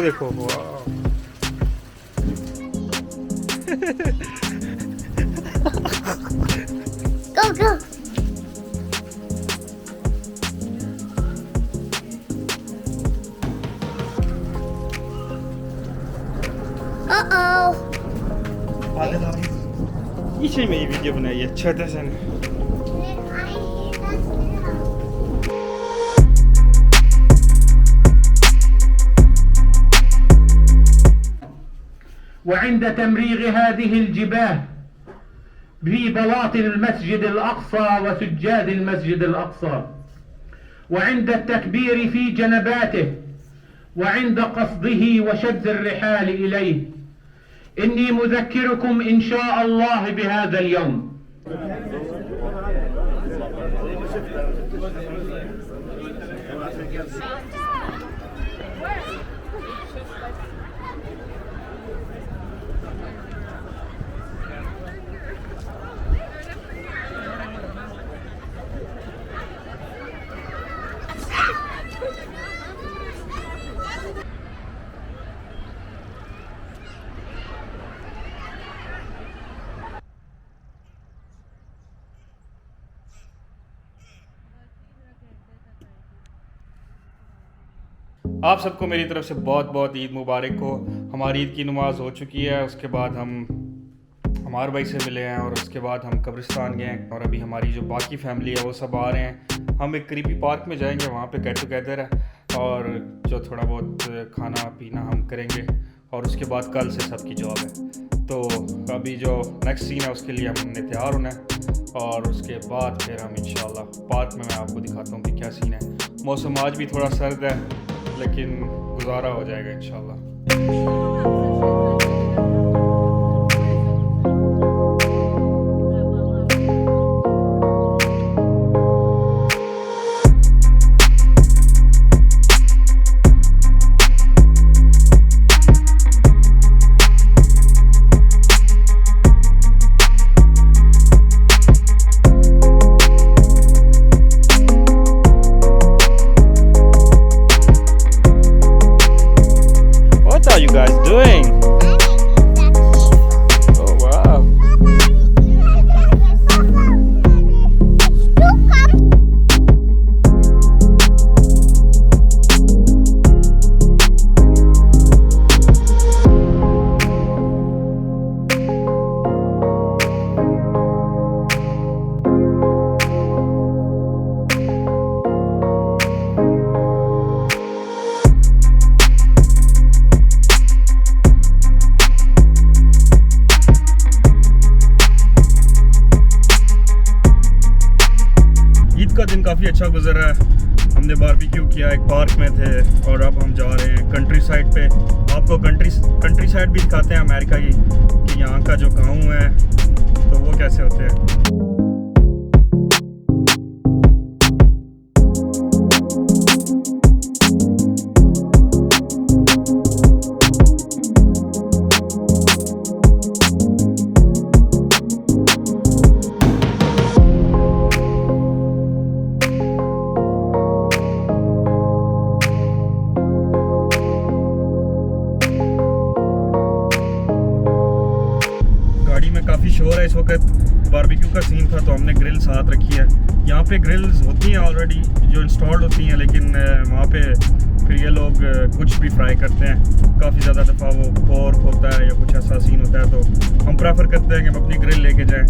वो देखो, वाह Go, go. Uh-oh. इसी में ही वीडियो बनाई है छोटे से ने। وعند تمريغ هذه الجباه في بلاطن المسجد الأقصى وسجاد المسجد الأقصى، وعند التكبير في جنباته، وعند قصده وشد الرحال إليه، إني مذكركم إن شاء الله بهذا اليوم. आप सबको मेरी तरफ से बहुत बहुत ईद मुबारक हो। हमारी ईद की नमाज हो चुकी है, उसके बाद हम हमार भाई से मिले हैं और उसके बाद हम कब्रिस्तान गए हैं और अभी हमारी जो बाकी फैमिली है वो सब आ रहे हैं। हम एक करीबी पार्क में जाएंगे, वहाँ पे गेट टुगेदर है और जो थोड़ा बहुत खाना पीना हम करेंगे और उसके बाद कल से सबकी जॉब है। तो अभी जो नेक्स्ट सीन है उसके लिए हमने तैयार होना है और उसके बाद फिर हम इंशाल्लाह पार्क में मैं आपको दिखाता हूँ कि क्या सीन है। मौसम आज भी थोड़ा सर्द है लेकिन गुजारा हो जाएगा इंशाल्लाह। What are you guys doing? Oh wow. Eid का दिन काफ़ी अच्छा गुजरा है। हमने बारबेक्यू किया, एक पार्क में थे और अब हम जा रहे हैं कंट्री साइड पे। आपको कंट्री साइड भी दिखाते हैं अमेरिका की कि यहाँ का जो गाँव है तो वो कैसे होते हैं। काफ़ी शोर है इस वक्त। बारबेक्यू का सीन था तो हमने ग्रिल साथ रखी है। यहाँ पे ग्रिल्स होती हैं ऑलरेडी जो इंस्टॉल्ड होती हैं, लेकिन वहाँ पे फिर ये लोग कुछ भी फ्राई करते हैं। काफ़ी ज़्यादा दफ़ा वो पोर्क होता है या कुछ ऐसा सीन होता है तो हम प्रेफर करते हैं कि हम अपनी ग्रिल लेके जाएं।